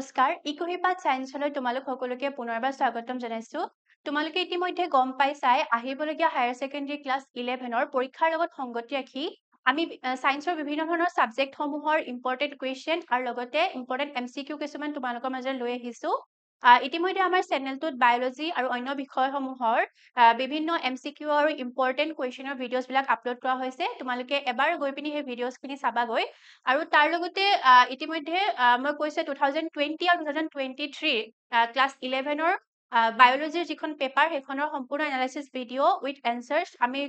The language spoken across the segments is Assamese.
নমস্কাৰ ইকোহিপাত সায়েন্সলৈ তোমালোক সকলোকে পুনৰবাৰ স্বাগতম জনাইছো তোমালোকে ইতিমধ্যে গম পাইছাই আহিবলগীয়া হায়াৰ সেকেন্ডাৰী ক্লাছ 11ৰ পৰীক্ষাৰ লগত সংগতি ৰাখি আমি সায়েন্সৰ বিভিন্ন ধৰণৰ সাবজেক্টসমূহৰ ইম্পৰ্টেন্ট কুৱেশ্যন আৰু লগতে ইম্পৰ্টেন্ট এমসিকিউ কিছুমান তোমালোকৰ মাজত লৈ আহিছো ইতিমধ্যে আমাৰ চেনেলটোত বায়োলজি আৰু অন্য বিষয়সমূহৰ বিভিন্ন এমসিকিউ আৰু ইম্পৰ্টেন্ট কুৱেশ্যনৰ ভিডিঅ'জ বিলাক আপলোড কৰা হৈছে তোমালোকে এবাৰ গৈ পিনি সেই ভিডিঅ'জখিনি চাবাগৈ আৰু তাৰ লগতে ইতিমধ্যে মই কৈছে 2020 আৰু 2023 ক্লাছ 11ৰ বায়োলজিৰ যিখন পেপাৰ সেইখনৰ সম্পূৰ্ণ এনালাইসিস ভিডিঅ উইথ এনসাৰ্স আমি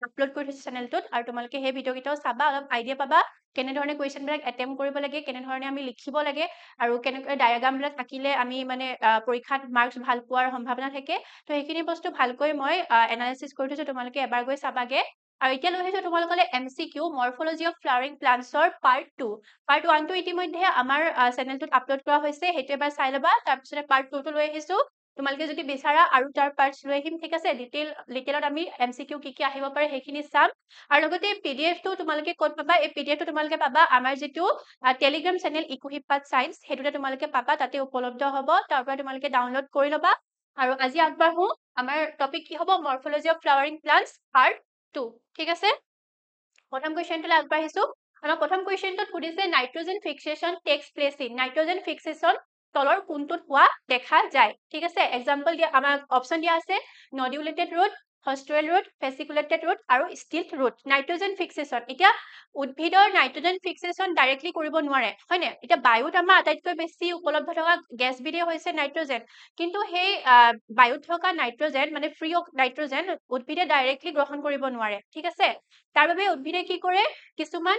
আপলোড কৰি থৈছো চেনেলটোত আৰু তোমালোকে সেই ভিডিঅ কেইটাও চাবা অলপ আইডিয়া পাবা কেনে ধৰণে কুৱেশ্যন বিলাক এটেম্প কৰিব লাগে কেনে ধৰণে আমি লিখিব লাগে আৰু কেনেকৈ ডায়াগ্ৰাম বিলাক থাকিলে আমি মানে পৰীক্ষাত মাৰ্কস ভাল পোৱাৰ সম্ভাৱনা থাকে তো সেইখিনি বস্তু ভালকৈ মই এনালাইসিস কৰি থৈছো তোমালোকে এবাৰ গৈ চাবাগে আৰু এতিয়া লৈ আহিছো তোমালোকলে এমসিকিউ মৰ্ফোলজি অফ ফ্লাৱাৰিং প্লান্টছৰ পাৰ্ট 2 পাৰ্ট 1 টো ইতিমধ্যে আমাৰ চেনেলটোত আপলোড কৰা হৈছে হেতু এবাৰ চাই লবা তাৰ পিছতে পাৰ্ট 2 টো লৈ আহিছো তোমালোকে যদি বিচাৰা আৰু তাৰ পাৰ্টস লৈ আহিম ঠিক আছে ডিটেইলত আমি এমসিকিউ কি আহিব পাৰে সেইখিনি চাম আৰু লগতে পিডিএফ টো তোমালোকে ক'ত পাবা এই পিডিএফ টো তোমালোকে পাবা আমাৰ যেটো টেলিগ্ৰাম চেনেল ইকোহিপাত সায়েন্স হেতুতে তোমালোকে পাবা তাতে উপলব্ধ হ'ব তাৰ পৰা তোমালোকে ডাউনলোড কৰি লবা আৰু আজি আগবাঢ়ো আমাৰ টপিক কি হ'ব মৰ্ফোলজি অফ ফ্লাৱাৰিং প্লান্টছ পাৰ্ট 2 ঠিক আছে প্ৰথম কোৱেশ্চনটো আগবাঢ়িছো আমাৰ প্ৰথম কোৱেশ্চনটোত সুধিছে nitrogen fixation takes place in nitrogen fixation তলৰ কোনটোত হোৱা দেখা যায় ঠিক আছে এক্সাম্পল দিয়া আমাৰ অপচন দিয়া আছে নডুলেটেড ৰুট হস্টুৱেল ৰুট ফেসিকুলেটেড ৰুট আৰু ষ্টিল্ট ৰুট নাইট্ৰজেন ফিক্সেশন এতিয়া উদ্ভিদৰ নাইট্ৰজেন ফিক্সেশন ডাইৰেক্টলি কৰিব নোৱাৰে হয়নে এতিয়া বায়ুত আমাৰ আটাইতকৈ বেছি উপলব্ধ থকা গেছ বিধে হৈছে নাইট্ৰজেন কিন্তু সেই বায়ুত থকা নাইট্ৰজেন মানে ফ্ৰী অফ নাইট্ৰজেন উদ্ভিদে ডাইৰেক্টলি গ্ৰহণ কৰিব নোৱাৰে ঠিক আছে তাৰ বাবে উদ্ভিদে কি কৰে কিছুমান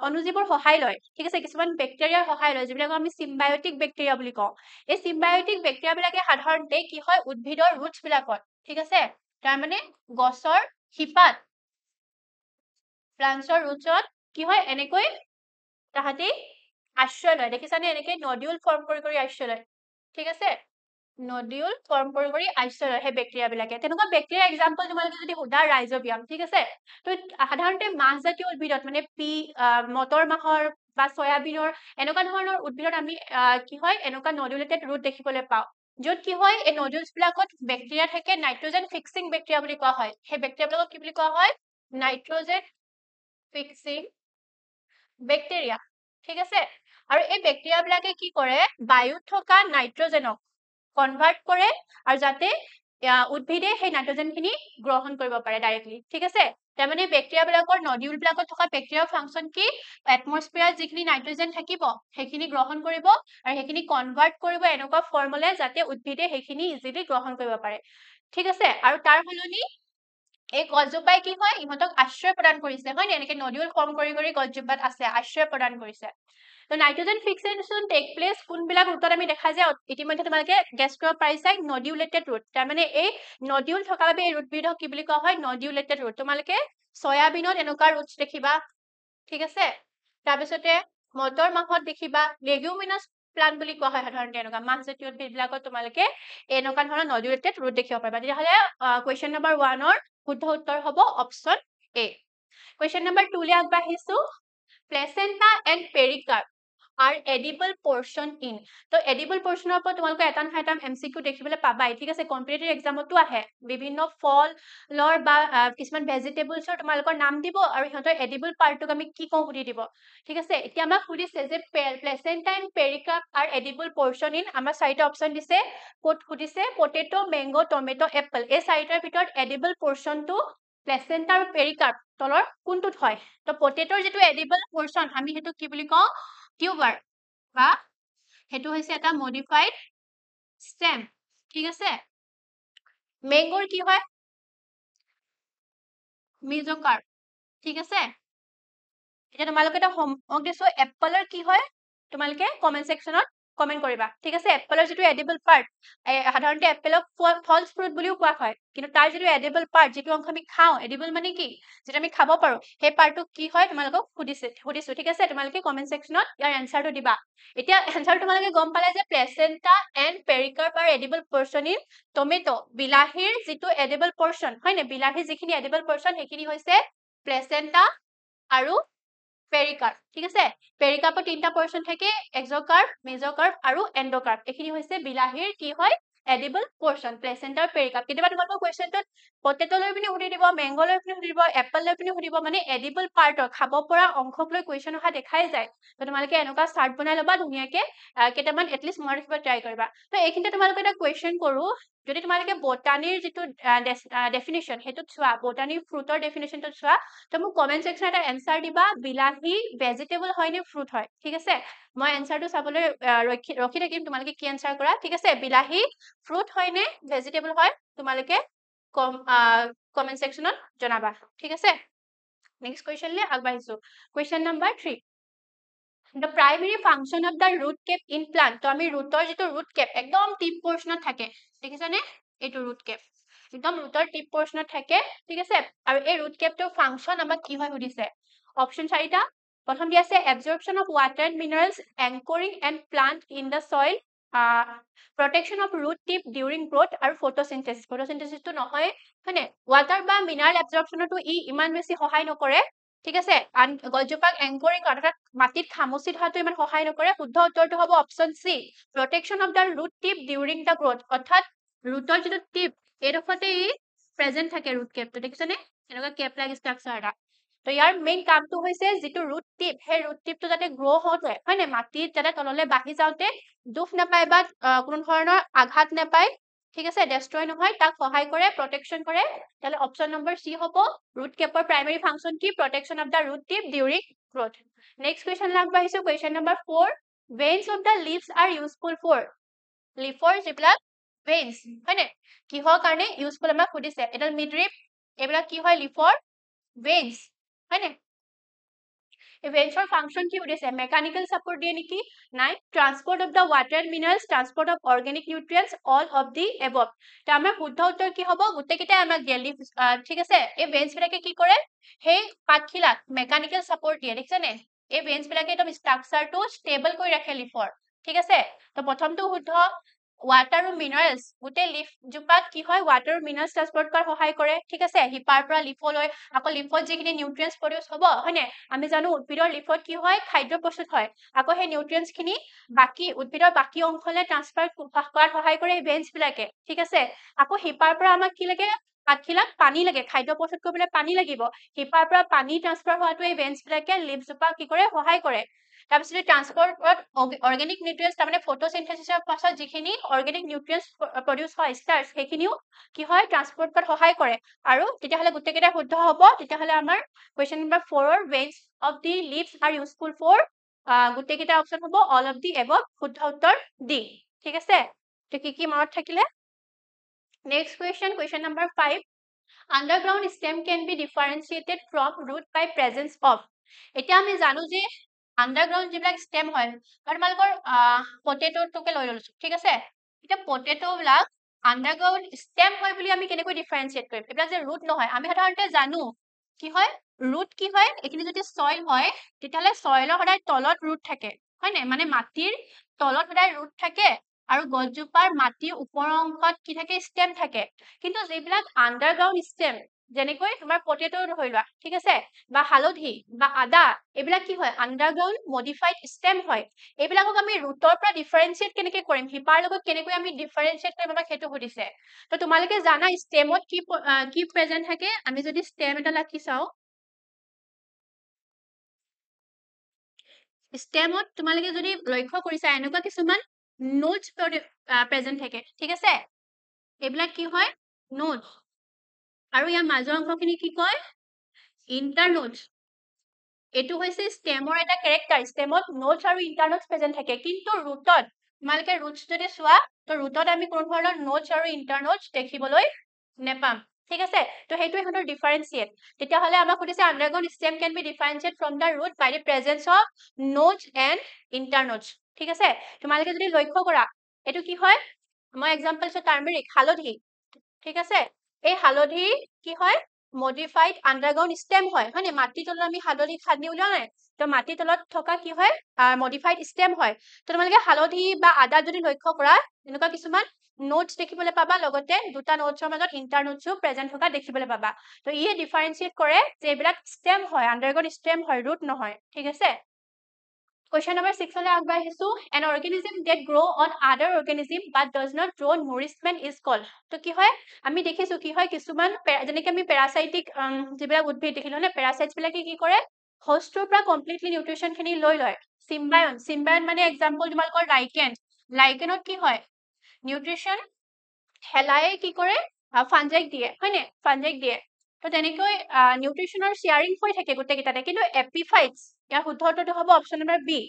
অনুজীৱৰ সহায় লয় ঠিক আছে কিছুমান বেক্টেৰিয়াৰ সহায় লয় যিবিলাক আমি সিম্বায়টিক বেক্টেৰিয়া বুলি কওঁ এই সিম্বায়টিক বেক্টেৰিয়া বিলাকে সাধাৰণতে কি হয় উদ্ভিদৰ ৰুটছ বিলাকত ঠিক আছে তাৰ মানে গছৰ শিপাত প্লান্টছৰ ৰুটছত কি হয় এনেকৈ তাহাঁতি আশ্ৰয় লয় দেখিছানে এনেকৈ নডিউল ফৰ্ম কৰি আশ্ৰয় লয় ঠিক আছে নডিউল ফৰ্ম কৰি আশ্ৰয় লয় সেই বেক্টেৰিয়া বিলাকে তেনেকুৱা বেক্টেৰিয়া এক্সাম্পল তোমালোকে যদি সুধা ৰাইজোবিয়াম ঠিক আছে তো সাধাৰণতে মাছজাতীয় উদ্ভিদত মানে মটৰ মাহৰ বা সয়াবিনৰ এনেকুৱা ধৰণৰ উদ্ভিদত আমি কি হয় এনেকুৱা নডুলেটেড ৰুট দেখিবলৈ পাওঁ য'ত কি হয় এই নডুলছ বিলাকত বেক্টেৰিয়া থাকে নাইট্ৰজেন ফিক্সিং বেক্টেৰিয়া বুলি কোৱা হয় সেই বেক্টেৰিয়া বিলাকক কি বুলি কোৱা হয় নাইট্ৰজেন ফিক্সিং বেক্টেৰিয়া ঠিক আছে আৰু এই বেক্টেৰিয়া বিলাকে কি কৰে বায়ুত থকা নাইট্ৰজেনক কনভাৰ্ট কৰে আৰু যাতে উদ্ভিদে সেই নাইট্ৰজেনখিনি গ্ৰহণ কৰিব পাৰে ডাইৰেক্টলি ঠিক আছে তাৰ মানে বেক্টেৰিয়া বিলাকৰ নডিউল বিলাকত থকা বেক্টেৰিয়াৰ ফাংচন কি এটমস্ফিয়াৰত যিখিনি নাইট্ৰজেন থাকিব সেইখিনি গ্ৰহণ কৰিব আৰু সেইখিনি কনভাৰ্ট কৰিব এনেকুৱা ফৰ্মুলে যাতে উদ্ভিদে সেইখিনি ইজিলি গ্ৰহণ কৰিব পাৰে ঠিক আছে আৰু তাৰ ফলনি এই গছজোপাই কি হয় ইহঁতক আশ্ৰয় প্ৰদান কৰিছে হয় এনেকৈ নডিউল ফৰ্ম কৰি গছজোপাত আছে আশ্ৰয় প্ৰদান কৰিছে তো নাইট্ৰজেন ফিক্সেশন টেক প্লেস কোনবিলাক ৰুটত আমি দেখা যায় ইতিমধ্যে তোমালোকে গেছ কৰিব পাৰিছা নডিউলেটেড ৰুট তাৰ মানে এই নডিউল থকা বাবে এই ৰুটবিধক কি বুলি কোৱা হয় নডিউলেটেড ৰুট তোমালোকে সয়াবিনত এনেকুৱা ৰুটছ দেখিবা ঠিক আছে তাৰ পিছতে মটৰ মাহত দেখিবা লেগুমিনাছ প্লান্ট বুলি কোৱা হয় সাধাৰণতে এনেকুৱা মাছজাতীয় উদ্ভিদবিলাকত তোমালোকে এনেকুৱা ধৰণৰ নডিউলেটেড ৰুট দেখিব পাৰিবা তেতিয়াহ'লে কুৱেশ্যন নম্বৰ 1 ৰ শুদ্ধ উত্তৰ হ'ব অপচন এ কুৱেশ্যন নম্বৰ 2 লে আগবাঢ়িছো placenta and pericarp are edible portion in তো edible portionৰ ওপৰত তোমালোকে এটা নহয় এটা এমসিকিউ দেখিবলৈ পাবাই ঠিক আছে কম্পিটিটিভ এক্সামতো আহে বিভিন্ন ফলৰ বা কিছুমান ভেজিটেবলছৰ তোমালোকৰ নাম দিব আৰু সিহঁতৰ edible পাৰ্টটোক আমি কি কওঁ সুধি দিব ঠিক আছে এতিয়া আমাক সুধিছে যে placenta and pericarp are edible portion in আমাৰ চাৰিটা অপচন দিছে ক'ত সুধিছে পটেটো মেংগো টমেটো এপল এই চাৰিটাৰ ভিতৰত edible portionটো প্লেচেন্টা আৰু পেৰিকাৰ্প তলৰ কোনটোত হয় তো পটেটোৰ যেটো edible portion আমি হেতু কি বুলি কওঁ টিউবাৰ বা হেতু হৈছে এটা মডিফাইড স্টেম ঠিক আছে মেংগোৰ কি হয় মিজোকাৰ্প ঠিক আছে এতিয়া তোমালোকে এটা হোমৱৰ্ক দিছো এপলৰ কি হয় তোমালোকে কমেন্ট সেকশনত কমেন্ট কৰিবা ঠিক আছে এপলৰ যেটো এডিবল পাৰ্ট সাধাৰণতে এপলক ফলস ফ্ৰুট বুলিও কোৱা হয় কিন্তু তাৰ যেটো এডিবল পাৰ্ট যেটো অংশ আমি খাওঁ এডিবল মানে কি যেটা আমি খাব পাৰো সেই পাৰ্টটো কি হয় তোমালোকক সুধিছো ঠিক আছে তোমালোকে কমেন্ট সেকশনত ইয়াৰ এনসাৰটো দিবা এতিয়া এনসাৰ তোমালোকে গম পালে যে placenta and pericarp are edible portion in tomato বিলাহীৰ যেটো edible portion হয় নে বিলাহীৰ যিখিনি edible portion সেইখিনি হৈছে প্লেচেন্টা আৰু পেৰিকাৰ্প ঠিক আছে পেৰিকাৰ্পৰ তিনটা পৰ্চন থাকে এক্সোকাৰ্প মেজোকাৰ্প আৰু এন্ডোকাৰ্প এইখিনি হৈছে বিলাহীৰ কি হয় এডিবল পৰ্চন প্লেচেন্টাৰ পেৰিকাৰ্প কেতিয়াবা তোমালোকৰ কোৱেশ্চনটোত পটেটো লৈ পিনে সুধি দিব মেংগো লৈ পিনে সুধি দিব এপল লৈ পিনে সুধিব মানে এডিবল পাৰ্টৰ খাব পৰা অংশক লৈ কুৱেশ্যন অহা দেখাই যায় তো তোমালোকে এনেকুৱা চাৰ্ট বনাই ল'বা ধুনীয়াকে কেইটামান এটলিষ্ট মনত ৰাখিব ট্ৰাই কৰিবা তো এইখিনিতে তোমালোকে এটা কুৱেশ্যন কৰো যদি তোমালোকে বটানিৰ যিটো ডেফিনেশ্যন সেইটোত চোৱা বটানিৰ ফ্ৰুটৰ ডেফিনেশ্যনটোত চোৱা তো মোক কমেন্ট সেকশন এটা এনসাৰ দিবা বিলাহী ভেজিটেবল হয় নে ফ্ৰুট হয় ঠিক আছে মই এনসাৰটো চাবলৈ ৰখি থাকিম তোমালোকে কি এনসাৰ কৰা ঠিক আছে বিলাহী ফ্ৰুট হয় নে ভেজিটেবল হয় তোমালোকে কমেন্ট সেকশনত জনাবা ঠিক আছে নেক্সট কুৱেশ্যনলৈ আগবাঢ়িছো question number 3 The primary function of the root cap in plant তো আমি ৰুটৰ যেটো root cap একদম টিপ পৰ্চনত থাকে দেখিছানে এইটো root cap একদম ৰুটৰ টিপ পৰ্চনত থাকে ঠিক আছে আৰু এই root cap টোৰ ফাংচন আমাক কি হয় সুধিছে অপচন 4টা প্ৰথম দি আছে absorption of water and minerals anchoring and plant in the soil protection of root tip during growth আৰু photosynthesis তো নহয় হয়নে water বা mineral absorption তো ইমান বেছি সহায় নকৰে ঠিক আছে গছজোপাক এংকৰিং অৰ্থাৎ মাটিত খামুচি ধৰাটো ইমান সহায় নকৰে শুদ্ধ উত্তৰটো হ'ব option C protection of the root tip during the growth অৰ্থাৎ ৰুটৰ যেটো টিপ এডোখৰতে প্ৰেজেন্ট থাকে ৰুট কেপটো দেখিছানে এনেকুৱা কেপ লাইক ষ্ট্ৰাকচাৰ এটা তো ইয়াৰ মেইন কামটো হৈছে যেটো ৰুট টিপ সেই ৰুট টিপটো যাতে গ্ৰো হওঁতে হয়নে মাটিত যাতে তললৈ বাঢ়ি যাওঁতে দুখ নাপায় বা কোনো ধৰণৰ আঘাত নাপায় ঠিক আছে ডেষ্ট্ৰয় নহয় তাক সহায় কৰে প্ৰটেকশ্যন কৰে তাহলে অপচন নম্বৰ সি হ'ব ৰুট কেপৰ প্ৰাইমাৰী ফাংচন কি protection of the root tip during growth next question আগবাঢ়িছো question number 4 veins of the leaves are useful for লিফৰ যিবিলাক veins হয়নে কিহৰ কাৰণে ইউজফুল আমাক সুধিছে এডাল মিডৰিপ এইবিলাক কি হয় লিফৰ veins হয়নে veins function কি সুধিছে মেকানিক্যাল সাপোর্ট দিয়ে নেকি নাই transport of the water minerals transport of organic nutrients all of the above তো আমাৰ শুদ্ধ উত্তৰ কি হ'ব গুটেকিটা আমাক গেলি ঠিক আছে এই veins বিলাকে কি কৰে সেই পাতখিলাক মেকানিক্যাল সাপোৰ্ট দিয়ে দেখিছানে এই veins বিলাকে একদম স্ট্ৰাকচাৰটো ষ্টেবল কৰি ৰাখে লিফৰ ঠিক আছে তো প্ৰথমটো শুদ্ধ water আৰু minerals গুটে লিফ জোপাত কি হয় water আৰু minerals ট্ৰান্সপোৰ্ট কৰাত সহায় কৰে ঠিক আছে হিপাৰ পৰা লিফলৈ আকৌ লিফত যিখিনি নিউট্ৰিয়েন্টস প্ৰডিউস হ'ব হয়নে আমি জানো উদ্ভিদৰ লিফত কি হয় খাদ্য প্ৰস্তুত হয় আকৌ সেই নিউট্ৰিয়েন্টস খিনি বাকি উদ্ভিদৰ বাকি অংশলৈ ট্ৰান্সফাৰ কৰাত সহায় কৰে এই veins বিলাকে ঠিক আছে আকৌ হিপাৰ পৰা আমাক কি লাগে পাতখিলাক পানী লাগে খাদ্য প্ৰস্তুত কৰিবলৈ পানী লাগিব হিপাৰ পৰা পানী ট্ৰান্সফাৰ হোৱাটো এই veins বিলাকে লিফ জোপা কি কৰে সহায় কৰে তাৰপিছত ট্ৰান্সপোৰ্ট অৰ্গানিক নিউট্ৰিয়েন্টস তাৰমানে ফটোসিনথেসিসৰ পাছত যিখিনি অৰ্গানিক নিউট্ৰিয়েন্টস প্ৰডিউস হয় স্টাৰ্চ সেইখিনিও কি হয় ট্ৰান্সপোৰ্ট কৰাত সহায় কৰে আৰু তেতিয়াহলে গুটেকেটা শুদ্ধ হ'ব তেতিয়াহলে আমাৰ কোৱেশ্চন নম্বৰ 4 ৰ veins of the leaves are useful for গুটেকেটা অপচন হ'ব all of the above শুদ্ধ উত্তৰ ডি ঠিক আছে তো কি মনত থাকিলে next question number 5 underground stem can be differentiated from root by presence of এতিয়া আমি জানো যে underground যিবিলাক stem হয় তোমালোকৰ পটেটোটোকে লৈ লৈছো ঠিক আছে এটা পটেটো বিলাক underground stem হয় বুলি আমি কেনেকৈ ডিফাৰেন্সিয়েট কৰিম এটা যে root নহয় আমি সাধাৰণতে জানো কি হয় root কি হয় এখিনি যদি soil হয় তেতিয়ালে soilৰ সদায় তলত root থাকে হয়নে মানে মাটিৰ তলত সদায় root থাকে আৰু গছজোপাৰ মাটিৰ ওপৰ অংশত কি থাকে stem থাকে কিন্তু যিবিলাক underground stem যেনেকৈ তোমাৰ পটেটো ধৰি লোৱা ঠিক আছে বা হালধি বা আদা এইবিলাক কি হয় আন্ডাৰগ্ৰাউন্ড মডিফাইড স্টেম হয় এইবিলাকক আমি ৰুটৰ পৰা ডিফাৰেন্সিয়েট কেনেকৈ কৰিম হিপাৰ লগত কেনেকৈ আমি ডিফাৰেন্সিয়েট কৰিম আমাক সেইটো সুধিছে তো তোমালোকে জানা স্টেমত কি প্ৰেজেন্ট থাকে আমি যদি স্টেম এটা লাখি চাও স্টেমত তোমালোকে যদি লক্ষ্য কৰিছা এনেকুৱা কিছুমান নোটস প্ৰেজেন্ট থাকে ঠিক আছে এইবিলাক কি হয় নোটস আৰু ইয়াৰ মাজৰ অংশখিনি কি কয় ইন্টাৰনোটস এটো হৈছে স্টেমৰ এটা ক্যাৰেক্টাৰ স্টেমত নোটস আৰু ইন্টাৰনোটস প্ৰেজেন্ট থাকে কিন্তু ৰুটত তোমালোকে ৰুটস যদি চোৱা তো ৰুটত আমি কোন ধৰণৰ নোটস আৰু ইন্টাৰনোটস দেখিবলৈ নেপাম ঠিক আছে তো হেতু এখনৰ ডিফাৰেন্সিয়েট তেতিয়া হলে আমাক সুধিছে underground stem can be differentiate from the root by the presence of nodes and internodes ঠিক আছে তোমালোকে যদি লক্ষ্য কৰা এটো কি হয় মই এক্সাম্পল আছে টাৰ্মেৰিক হালধি ঠিক আছে এই হালধি কি হয় মডিফাইড আন্ডাৰগ্ৰাউন্ড স্টেম হয় মানে মাটি তলত আমি হালধি খানি উলিয়াও নাই তো মাটি তলত থকা কি হয় মডিফাইড স্টেম হয় তো তোমালোকে হালধি বা আদা যদি লক্ষ্য কৰা এনেকুৱা কিছুমান নোটছ দেখিবলৈ পাবা লগতে দুটা নোটছৰ মাজত ইন্টাৰ নোটছো প্ৰেজেন্ট থকা দেখিবলৈ পাবা তো ইয়ে ডিফাৰেন্সিয়েট কৰে যে এইবিলাক ষ্টেম হয় আন্ডাৰগ্ৰাউণ্ড ষ্টেম হয় ৰুট নহয় ঠিক আছে Question number 6 হলে আগবাঢ়িছো an organism that grow on other organism but does not grow nourishment is called তো কি হয় আমি দেখিছো কি হয় কিছুমান যেনেকৈ আমি প্যাৰাসাইটিক যিবিলাক উদ্ভিদ দেখিলো না প্যাৰাসাইটস বিলাকে কি কৰে হোষ্টৰ পৰা কমপ্লিটলি নিউট্ৰিশন খিনি লৈ লয় সিম্বায়ন মানে এক্সাম্পল তোমালোকৰ লাইকেনত কি হয় নিউট্ৰিশন হেলাই কি কৰে ফাঞ্জাইক দিয়ে হয়নে ফাঞ্জাইক দিয়ে তো তেনেকৈ নিউট্ৰিশনৰ শেয়াৰিং হৈ থাকে গোটেইকেইটাতে কিন্তু এপিফাইটস ইয়াৰ শুদ্ধ উত্তৰটো হ'ব অপশ্যন নম্বৰ বি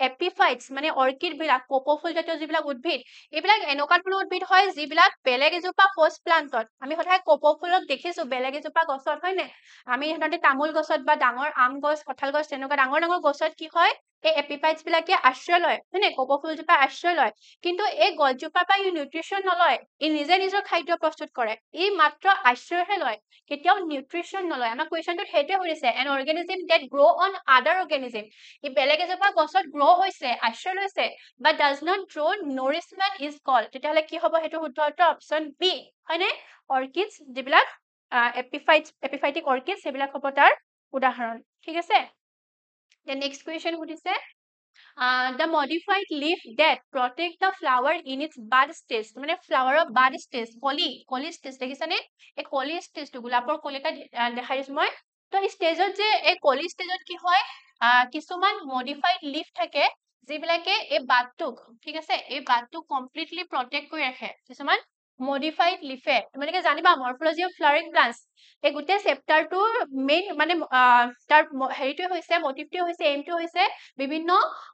এপিফাইটস মানে অৰ্কিড বিলাক কোকোফুল জাতীয় যিবিলাক উদ্ভিদ এইবিলাক এনেকুৱা ধৰণৰ উদ্ভিদ হয় যিবিলাক বেলেগ এজোপা হোষ্ট প্লান্টত আমি সদায় কোকোফুলক দেখিছো বেলেগ এজোপা গছত হয়নে আমি সাধাৰণতে তামোল গছত বা ডাঙৰ আম গছ কঁঠাল গছ তেনেকুৱা ডাঙৰ ডাঙৰ গছত কি হয় এই এপিফাইটস বিলাকে আশ্ৰয় লয় হয়নে কোকোফুলজোপা আশ্ৰয় লয় কিন্তু এই গছজোপাৰ পৰা ই নিউট্ৰিশন নলয় ই নিজে নিজৰ খাদ্য প্ৰস্তুত কৰে ই মাত্ৰ আশ্ৰয়হে লয় কেতিয়াও নিউট্ৰিশন নলয় আমাৰ কুৱেশ্যনটোত সেইটোৱে সুধিছে an organism that grow' on other organism ই বেলেগ এজোপা গছত গ্ৰ' হৈছে আশ্ৰয় লৈছে but does not grow' nourishment is called তেতিয়াহ'লে কি হ'ব সেইটো শুদ্ধ উত্তৰ অপশ্যন বি হয়নে অৰ্কিডছ যিবিলাক এপিফাইটিক অৰ্কিডছ সেইবিলাক হ'ব তাৰ উদাহৰণ ঠিক আছে The next question সুধিছে the modified leaf that protect the flower in its bud stage মানে ফ্লাৱাৰৰ bud stage কলি stage দেখিছানে এই কলি stage গোলাপৰ কলিটা দেখাই দিছো মই তো এই ষ্টেজত যে এই কলি ষ্টেজত কি হয় কিছুমান মডিফাইড লিফ থাকে যিবিলাকে এই বাডটোক ঠিক আছে এই বাডটোক কমপ্লিটলি প্ৰটেক্ট কৰি ৰাখে কিছুমান মডিফাইড লিফে তোমালোকে জানিবা মৰ্ফলজি অফ ফ্লাৱাৰিং প্লান্টস এই গোটেই চেপ্টাৰটোৰ মেইন মানে তাৰ হেৰিটোৱে হৈছে মটিভটোৱে হৈছে এইমটো হৈছে বিভিন্ন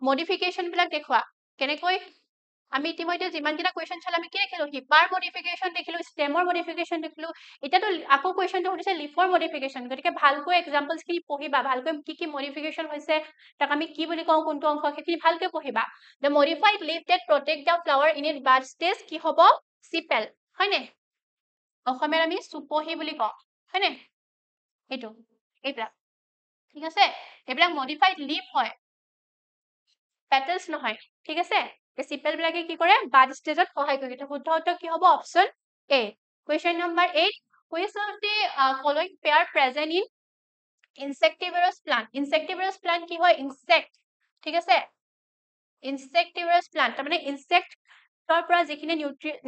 মডিফিকেশন বিলাক দেখুৱা কেনেকৈ আমি ইতিমধ্যে যিমানকেইটা কুৱেশ্যন চালে আমি কি দেখিলো হিপাৰ মডিফিকেশন দেখিলো ষ্টেমৰ মডিফিকেশন দেখিলো এতিয়াতো আকৌ কুৱেশ্যনটো সুধিছে লিফৰ মডিফিকেশন গতিকে ভালকৈ এক্সাম্পলছ খিনি পঢ়িবা ভালকৈ কি মডিফিকেশন হৈছে তাক আমি কি বুলি কওঁ কোনটো অংশ সেইখিনি ভালকৈ পঢ়িবা the modified leaf that protect the flower in it bud stage কি হ'ব চিপেল হয়নে অসমীয়াত আমি চুপহি বুলি কওঁ হয়নে এইবিলাক ঠিক আছে এইবিলাক মডিফাইড লিফ হয় পেটেলছ নহয় ঠিক আছে এই চিপেল বিলাকে কি কৰে বাড ষ্টেজত সহায় কৰে এটা শুদ্ধ উত্তৰ কি হ'ব option A question number 8 which of the following pair present in insectivorous plant কি হয় ইনসেক্ট ঠিক আছে insectivorous plant তাৰ মানে ইনসেক্টৰ পৰা যিখিনি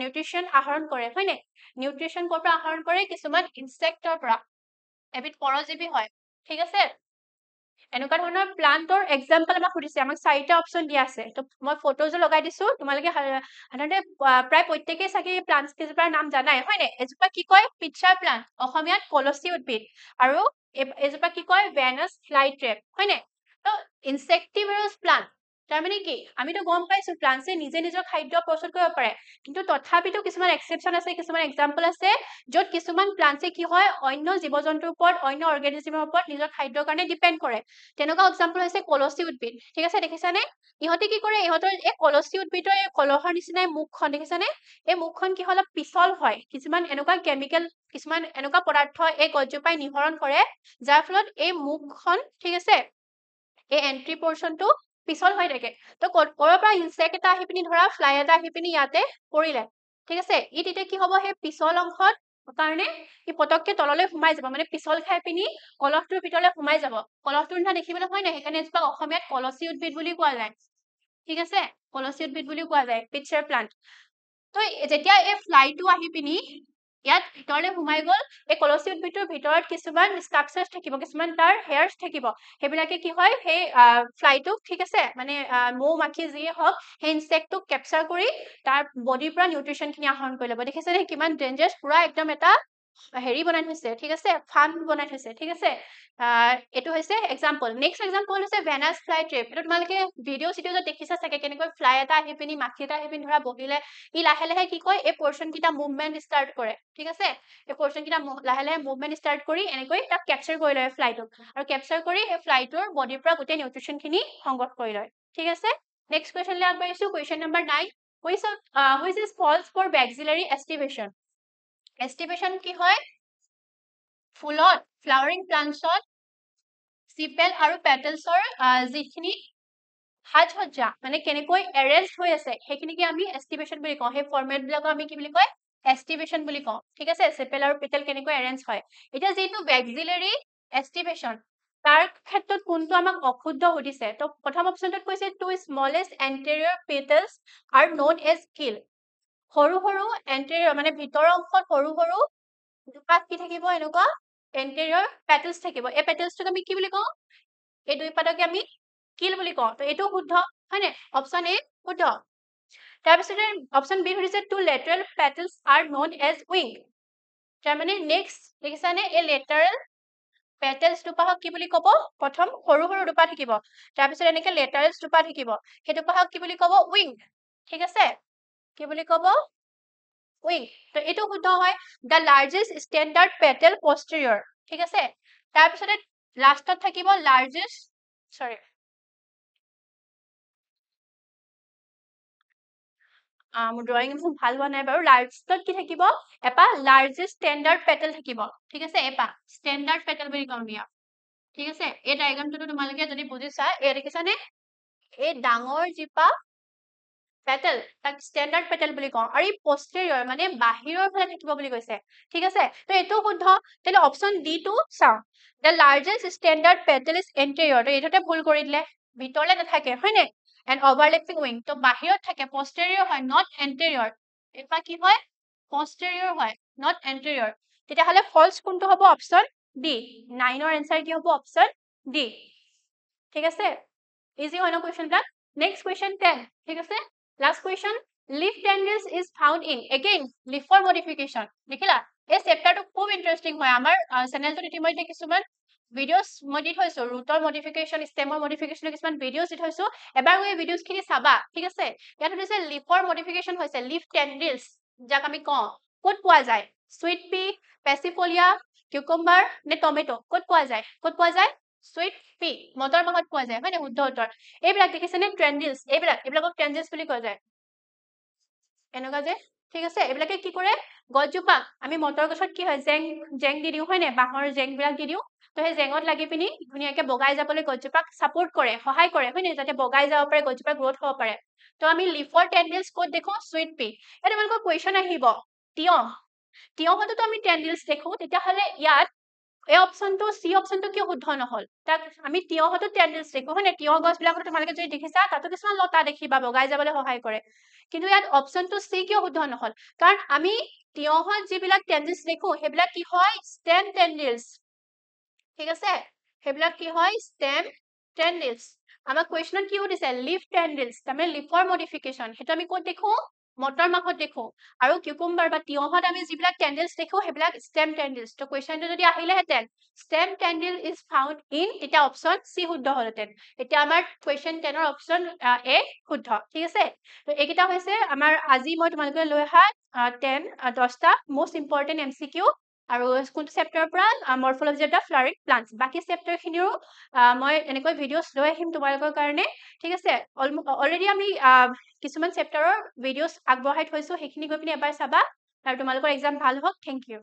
নিউট্ৰিশন আহৰণ কৰে হয়নে নিউট্ৰিশন কৰ পৰা আহৰণ কৰে কিছুমান ইনসেক্টৰ পৰা এবিধ পৰজীৱী হয় ঠিক আছে এনেকুৱা ধৰণৰ প্লান্টৰ এক্সাম্পল আমাক সুধিছে আমাক 4টা অপচন দিয়া আছে তো মই ফটোজ লগাই দিছো তোমালোকে সাধাৰণতে প্ৰায় প্ৰত্যেকই চাগে প্লান্টছ কেইজোপাৰ নাম জানাই হয়নে এজোপা কি কয় পিচাৰ প্লান্ট অসমীয়াত কলচী উদ্ভিদ আৰু এজোপা কি কয় ভেনাছ ফ্লাইট্ৰেপ হয়নে তো ইনসেক্টিভৰাছ প্লান্ট তাৰমানে কি আমিতো গম পাইছো প্লান্টছে নিজে নিজৰ খাদ্য প্ৰস্তুত কৰিব পাৰে কিন্তু তথাপিতো কিছুমান এক্সেপশ্যন আছে কিছুমান এক্সাম্পল আছে য'ত কিছুমান প্লান্টছে কি হয় অন্য জীৱ-জন্তুৰ ওপৰত অন্য অৰ্গেনিজমৰ ওপৰত নিজৰ খাদ্যৰ কাৰণে ডিপেন্ড কৰে তেনেকুৱা এক্সাম্পল হৈছে কলচী উদ্ভিদ ঠিক আছে দেখিছানে ইহঁতে কি কৰে ইহঁতৰ এই কলচী উদ্ভিদৰ এই কলহৰ নিচিনাই মুখখন দেখিছানে এই মুখখন কি হয় অলপ পিছল হয় কিছুমান এনেকুৱা কেমিকেল কিছুমান এনেকুৱা পদাৰ্থ এই গছজোপাই নিহৰণ কৰে যাৰ ফলত এই মুখখন ঠিক আছে এই এন্ট্ৰি পৰ্চনটো পিছল হৈ থাকে তো ক'ৰ পৰা ইনসেক্ট এটা আহি পিনি ধৰা ফ্লাই এটা আহি পিনি ইয়াতে পৰিলে ঠিক আছে ই তেতিয়া কি হ'ব সেই পিছল অংশত কাৰণে ই পটককে তললৈ সোমাই যাব মানে পিছল খাই পিনি কলহটোৰ ভিতৰলৈ সোমাই যাব কলহটোৰ নিচিনা দেখিবলৈ হয় নাই সেইকাৰণে এজোপা অসমীয়াত কলচী উদ্ভিদ বুলি কোৱা যায় ঠিক আছে কলচী উদ্ভিদ বুলি কোৱা যায় পিচাৰ প্লান্ট তো যেতিয়া এই ফ্লাইটো আহি পিনি ইয়াত ভিতৰলৈ সোমাই গ'ল এই কলচী উদ্ভিদটোৰ ভিতৰত কিছুমান ষ্ট্ৰাকচাৰ্ছ থাকিব কিছুমান তাৰ হেয়াৰ্ছ থাকিব সেইবিলাকে কি হয় সেই ফ্লাইটোক ঠিক আছে মানে মৌ মাখি যিয়ে হওক সেই ইনসেক্টটোক কেপচাৰ কৰি তাৰ বডিৰ পৰা নিউট্ৰিশনখিনি আহৰণ কৰি ল'ব দেখিছেনে কিমান ডেঞ্জাৰাছ পুৰা একদম এটা হেৰি বনাই থৈছে ঠিক আছে ফান বনাই থৈছে ঠিক আছে এইটো হৈছে এক্সাম্পল নেক্সট এক্সাম্পল হৈছে ভেনাছ ফ্লাই ট্ৰেপ এইটো তোমালোকে ভিডিঅ' চিডিঅ'ত দেখিছা চাগে কেনেকৈ ফ্লাই এটা আহি পিনি মাখি এটা আহি পিনি ধৰা বহিলে ই লাহে লাহে কি কয় এই পৰ্চন কেইটা মুভমেণ্ট ষ্টাৰ্ট কৰে ঠিক আছে এই পৰ্চন কেইটা লাহে লাহে মুভমেণ্ট ষ্টাৰ্ট কৰি এনেকৈ তাক কেপচাৰ কৰি লয় ফ্লাইটোক আৰু কেপচাৰ কৰি সেই ফ্লাইটোৰ বডিৰ পৰা গোটেই নিউট্ৰিশনখিনি সংগ্ৰহ কৰি লয় ঠিক আছে নেক্সট কুৱেশ্যনলৈ আগবাঢ়িছো question number 9 which is false for maxillary estivation estivation কি হয় ফুলত ফ্লাৱাৰিং প্লান্টছত চিপেল আৰু পেটেলছৰ যিখিনি সাজসজ্জা মানে কেনেকৈ এৰেঞ্জ হৈ আছে সেইখিনিকে আমি এষ্টিমেশ্যন বুলি কওঁ সেই ফৰ্মেট বিলাকক আমি কি বুলি কয় এষ্টিমেশ্যন বুলি কওঁ ঠিক আছে চেপেল আৰু পেটেল কেনেকৈ এৰেঞ্জ হয় এতিয়া যিটো ভেক্সিলাৰী এষ্টিমেশ্যন তাৰ ক্ষেত্ৰত কোনটো আমাক অশুদ্ধ সুধিছে তো প্ৰথম অপচনটোত কৈছে two smallest anterior petals are known as keel সৰু সৰু এণ্টেৰিয়ৰ মানে ভিতৰৰ অংশত সৰু সৰু দুপাত কি থাকিব এনেকুৱা এণ্টেৰিয়ৰ পেটেলছ থাকিব এই পেটেলছটোক আমি কি বুলি কওঁ এই দুই পাতকে আমি কিল বুলি কওঁ তো এইটো শুদ্ধ হয়নে অপচন এ শুদ্ধ তাৰপিছতে অপচন বি সুধিছে two lateral petals are known as wing তাৰমানে নেক্সট দেখিছানে এই লেটাৰেল পেটেলছ দুপাহক কি বুলি ক'ব প্ৰথম সৰু সৰু দুপা থাকিব তাৰপিছত এনেকে লেটাৰেলছ দুপা থাকিব সেই দুপাহক কি বুলি ক'ব উইং ঠিক আছে কি বুলি ক'ব উইং তো এইটো শুদ্ধ হয় দ্য লাৰ্জেষ্ট ষ্টেণ্ডাৰ্ড পেটেল পষ্টেৰিয়ৰ ঠিক আছে তাৰপিছতে লাষ্টত থাকিব লাৰ্জেষ্ট সৰি মোৰ ড্ৰয়িং ভাল হোৱা নাই বাৰু লাৰ্জেষ্টত কি থাকিব এটা লাৰ্জেষ্ট ষ্টেণ্ডাৰ্ড পেটেল থাকিব ঠিক আছে এটা ষ্টেণ্ডাৰ্ড পেটেল বুলি কওঁ দিয়া ঠিক আছে এই ডায়াগ্ৰামটো তোমালোকে যদি বুজিছা এই দেখিছানে এই ডাঙৰ জিপা পেটেল তাক ষ্টেণ্ডাৰ্ড পেটেল বুলি কওঁ আৰু এই পষ্টেৰিয়ৰ মানে বাহিৰৰ ফালে থাকিব বুলি কৈছে ঠিক আছে তো এইটো শুদ্ধ তেনে অপচন ডি টো চাওঁ the largest standard petal is anterior তো এইটোতে ভুল কৰি দিলে ভিতৰলে নাথাকে হয় নে এণ্ড অভাৰলেপিং উইং তো বাহিৰত থাকে পষ্টেৰিয়ৰ হয় নট এণ্টেৰিয়ৰ এটা কি হয় পষ্টেৰিয়ৰ হয় নট এণ্টেৰিয়ৰ তেতিয়াহ'লে ফলছ কোনটো হ'ব অপচন ডি 9ৰ এনসাৰ কি হ'ব অপচন ডি ঠিক আছে ইজি হয় ন কুৱেশ্যনবিলাক নেক্সট কুৱেশ্যন 10 ঠিক আছে last question leaf tendrils is found in again leafৰ modification দেখিলা এই চেপ্টাৰটো খুব ইন্টাৰেষ্টিং হয় আমাৰ চেনেলটোত ইতিমধ্যে কিছুমান ভিডিঅ'ছ মই দি থৈছো ৰুটৰ মডিফিকেশ্যন ষ্টেমৰ মডিফিকেশ্যনৰ কিছুমান ভিডিঅ'ছ দি থৈছো এবাৰ এই ভিডিঅ'ছ খিনি চাবা ঠিক আছে ইয়াত হৈছে লিফৰ মডিফিকেশ্যন হৈছে লিফ টেন্ড্ৰিলছ যাক আমি কওঁ ক'ত পোৱা যায় সুইট পি পেচিফোলিয়া কিউকাম্বাৰ নে টমেটো ক'ত পোৱা যায় সুইট পি মটৰ মাহত পোৱা যায় হয় নে শুদ্ধ উত্তৰ এইবিলাক দেখিছেনে ট্ৰেন্ড্ৰিলছ এইবিলাকক ট্ৰেন্ড্ৰিলছ বুলি কোৱা যায় এনেকুৱা যে ঠিক আছে এইবিলাকে কি কৰে গছজোপা আমি মটৰ গছত কি হয় জেং দি দিওঁ হয় নে বাঁহৰ জেংবিলাক দি দিওঁ তো সেই জেঙত লাগি পিনি ধুনীয়াকে বগাই যাবলৈ গছজোপাক ছাপোৰ্ট কৰে সহায় কৰে হয় নে যাতে বগাই যাব পাৰে গছজোপা গ্ৰোথ হ'ব পাৰে তো আমি লিফৰ টেন্ড্ৰিলছ ক'ত দেখো সুইট পি এটা তোমালোকৰ কুৱেশ্যন আহিব তিয়হতো আমি টেন্ড্ৰিলছ দেখো তেতিয়াহ'লে ইয়াত এই অপচনটো সি অপচনটো কিয় শুদ্ধ নহল তাক আমি তিয়হতো টেন্ড্ৰিলছ দেখো হয় নে তিয়হ গছবিলাকত তোমালোকে যদি দেখিছা তাতো কিছুমান লতা দেখিবা বগাই যাবলৈ সহায় কৰে কিন্তু ইয়াত অপচনটো সি কিয় শুদ্ধ নহল কাৰণ আমি তিয়হত যিবিলাক টেন্ড্ৰিলছ দেখো সেইবিলাক কি হয় ষ্টেম টেন্ড্ৰিলছ ঠিক আছে সেইবিলাক কি হয় ষ্টেম টেন্ড্ৰিলছ আমাক কুৱেশ্যনত কি সুধিছে লিফ টেন্ড্ৰিলছ তাৰমানে লিফৰ মডিফিকেশ্যন সেইটো আমি ক'ত দেখো মটৰ মাহত দেখো আৰু কিউকুম্বাৰ বা তিয়হত আমি যিবিলাক টেন্ড্ৰিলছ দেখো সেইবিলাক ষ্টেম টেন্ড্ৰিলছ তো কুৱেশ্যনটো যদি আহিলেহেঁতেন ষ্টেম টেন্ড্ৰিল ইজ ফাউণ্ড ইন তেতিয়া অপচন চি শুদ্ধ হলহেঁতেন এতিয়া আমাৰ কুৱেশ্যন 10ৰ অপচন এ শুদ্ধ ঠিক আছে তো এইকেইটা হৈছে আমাৰ আজি মই তোমালোকে লৈ অহা 10টা most important MCQ আৰু কোনটো চেপ্টাৰৰ পৰা মৰ্ফলজি অফ দ্য ফ্লাৱাৰিং প্লান্টছ বাকি চেপ্টাৰখিনিৰো মই এনেকৈ ভিডিঅ'ছ লৈ আহিম তোমালোকৰ কাৰণে ঠিক আছে অলৰেডি আমি কিছুমান চেপ্টাৰৰ ভিডিঅ'ছ আগবঢ়াই থৈছো সেইখিনি গৈ পিনি এবাৰ চাবা আৰু তোমালোকৰ এক্সাম ভাল হওক থেংক ইউ